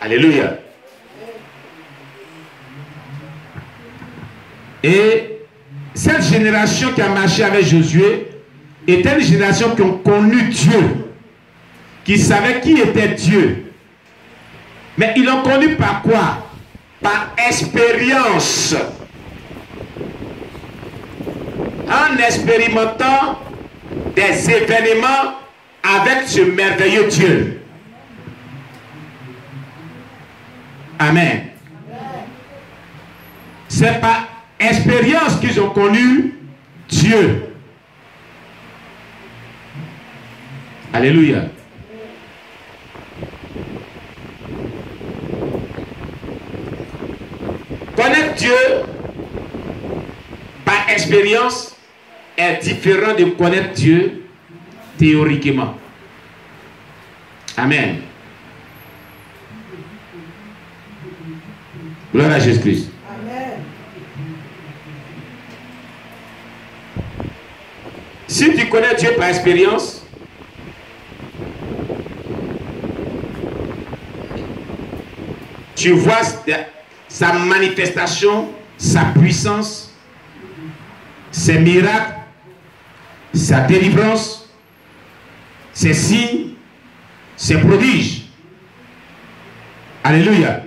Alléluia. Et cette génération qui a marché avec Josué était une génération qui a connu Dieu, qui savait qui était Dieu. Mais ils l'ont connu par quoi? Par expérience. En expérimentant des événements avec ce merveilleux Dieu. Amen. C'est par expérience qu'ils ont connu Dieu. Alléluia. Connaître Dieu par expérience est différent de connaître Dieu théoriquement. Amen. Gloire à Jésus-Christ. Amen. Si tu connais Dieu par expérience, tu vois sa manifestation, sa puissance, ses miracles, sa délivrance, ses signes, ses prodiges. Alléluia.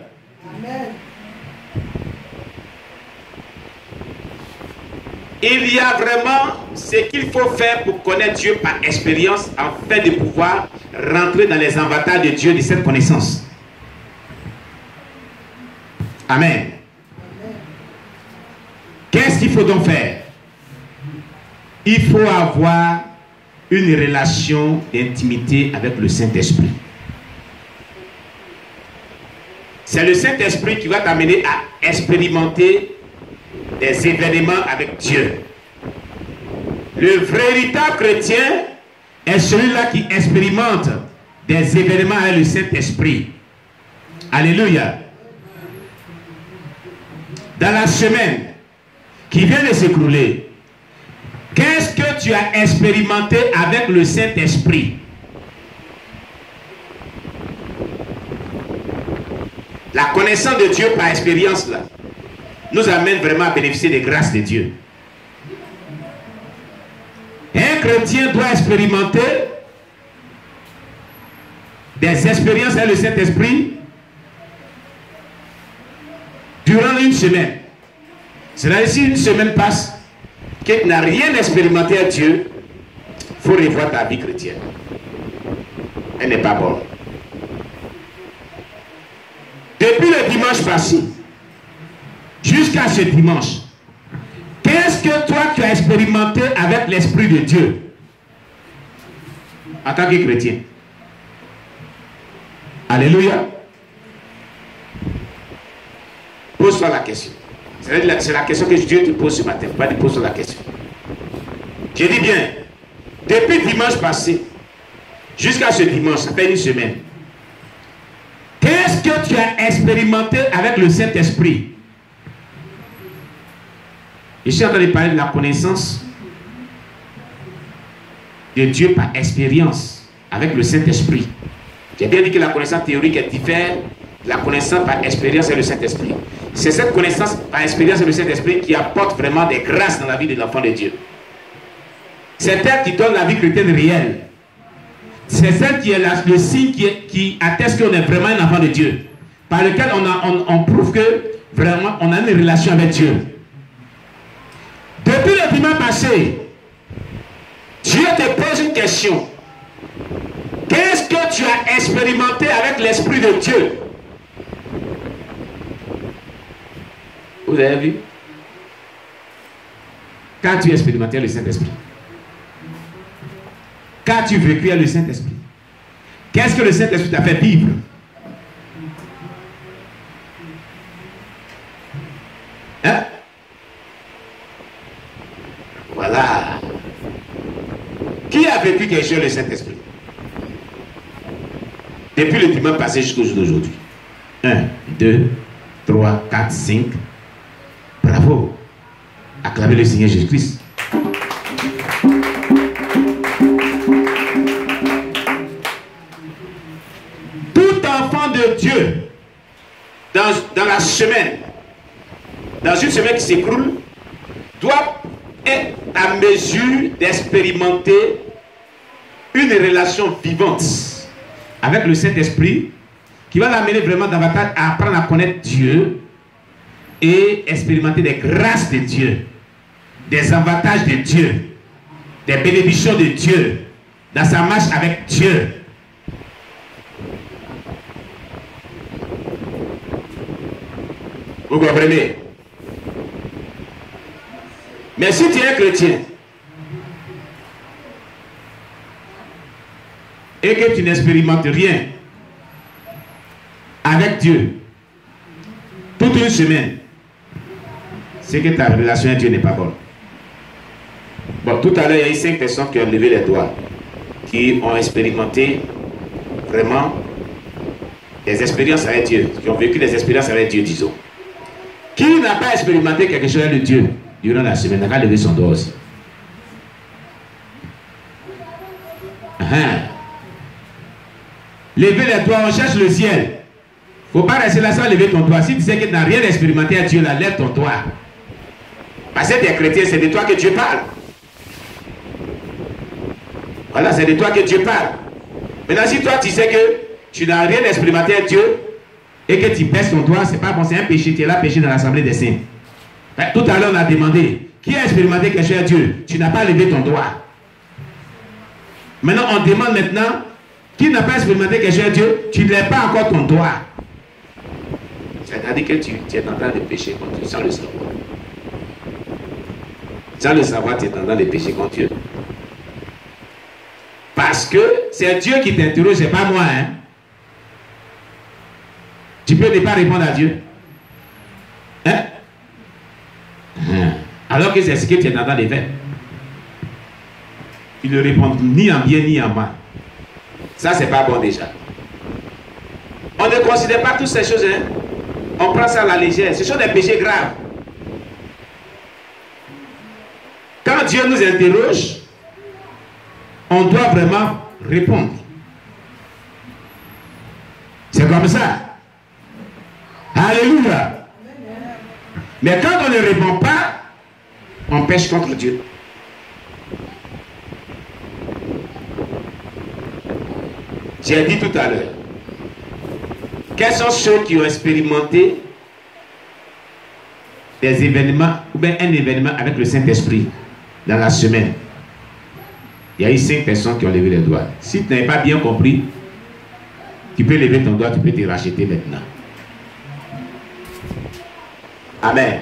Amen. Il y a vraiment ce qu'il faut faire pour connaître Dieu par expérience afin de pouvoir rentrer dans les avantages de Dieu de cette connaissance. Amen. Qu'est-ce qu'il faut donc faire? Il faut avoir une relation d'intimité avec le Saint-Esprit. C'est le Saint-Esprit qui va t'amener à expérimenter des événements avec Dieu. Le véritable chrétien est celui-là qui expérimente des événements avec le Saint-Esprit. Alléluia. Dans la semaine qui vient de s'écrouler, qu'est-ce que tu as expérimenté avec le Saint-Esprit? La connaissance de Dieu par expérience là, nous amène vraiment à bénéficier des grâces de Dieu. Un chrétien doit expérimenter des expériences avec le Saint-Esprit durant une semaine. C'est-à-dire, si une semaine passe, que tu n'as rien expérimenté à Dieu, il faut revoir ta vie chrétienne. Elle n'est pas bonne. Depuis le dimanche passé, jusqu'à ce dimanche, qu'est-ce que toi tu as expérimenté avec l'Esprit de Dieu en tant que chrétien? Alléluia. Pose-toi la question. C'est la question que Dieu te pose ce matin. Pas te poser la question. Je dis bien, depuis dimanche passé, jusqu'à ce dimanche, ça fait une semaine. Qu'est-ce que tu as expérimenté avec le Saint-Esprit? Je suis en train de parler de la connaissance de Dieu par expérience avec le Saint-Esprit. J'ai bien dit que la connaissance théorique est différente de la connaissance par expérience et le Saint-Esprit. C'est cette connaissance par expérience et le Saint-Esprit qui apporte vraiment des grâces dans la vie de l'enfant de Dieu. C'est elle qui donne la vie chrétienne réelle. C'est celle qui est le signe qui atteste qu'on est vraiment un enfant de Dieu. Par lequel on prouve que vraiment on a une relation avec Dieu. Depuis le dimanche passé, Dieu te pose une question. Qu'est-ce que tu as expérimenté avec l'Esprit de Dieu? Vous avez vu? Qu'as-tu expérimenté le Saint-Esprit? Qu'as-tu vécu avec le Saint-Esprit? Qu'est-ce que le Saint-Esprit t'a fait vivre? Hein? Voilà. Qui a vécu quelque chose le Saint-Esprit? Depuis le dimanche passé jusqu'au jour d'aujourd'hui. 1, 2, 3, 4, 5. Bravo. Acclamez le Seigneur Jésus-Christ. Tout enfant de Dieu dans la semaine, dans une semaine qui s'écroule, doit être à mesure d'expérimenter une relation vivante avec le Saint-Esprit qui va l'amener vraiment davantage à apprendre à connaître Dieu et expérimenter des grâces de Dieu, des avantages de Dieu, des bénédictions de Dieu dans sa marche avec Dieu. Vous comprenez? Mais si tu es chrétien et que tu n'expérimentes rien avec Dieu toute une semaine, c'est que ta relation avec Dieu n'est pas bonne. Bon, tout à l'heure, il y a eu 5 personnes qui ont levé les doigts, qui ont expérimenté vraiment des expériences avec Dieu, qui ont vécu des expériences avec Dieu, disons. Qui n'a pas expérimenté quelque chose avec Dieu durant la semaine, n'a qu'à lever son doigt aussi. Lever les doigts, on cherche le ciel. Il ne faut pas rester là sans lever ton doigt. Si tu sais que tu n'as rien expérimenté à Dieu, là, lève ton doigt. Parce que tu es chrétien, c'est de toi que Dieu parle. Voilà, c'est de toi que Dieu parle. Maintenant, si toi tu sais que tu n'as rien expérimenté à Dieu et que tu baisses ton doigt, c'est pas bon, c'est un péché. Tu es là péché dans l'assemblée des saints. Tout à l'heure, on a demandé qui a expérimenté quelque chose à Dieu. Tu n'as pas levé ton doigt. Maintenant, on demande maintenant qui n'a pas expérimenté quelque chose à Dieu. Tu ne lèves pas encore ton doigt. C'est-à-dire que tu es en train de pécher contre Dieu sans le savoir. Sans le savoir, tu es en train de pécher contre Dieu. Parce que c'est Dieu qui t'interroge, c'est pas moi. Hein? Tu peux ne pas répondre à Dieu. Hein? Alors que c'est ce que tu es en train de faire. Il ne répond ni en bien ni en mal. Ça, c'est pas bon déjà. On ne considère pas toutes ces choses. Hein? On prend ça à la légère. Ce sont des péchés graves. Quand Dieu nous interroge, on doit vraiment répondre. C'est comme ça. Alléluia. Mais quand on ne répond pas, on pêche contre Dieu. J'ai dit tout à l'heure, quels sont ceux qui ont expérimenté des événements, ou bien un événement avec le Saint-Esprit dans la semaine? Il y a eu 5 personnes qui ont levé les doigts. Si tu n'avais pas bien compris, tu peux lever ton doigt, tu peux te racheter maintenant. Amen.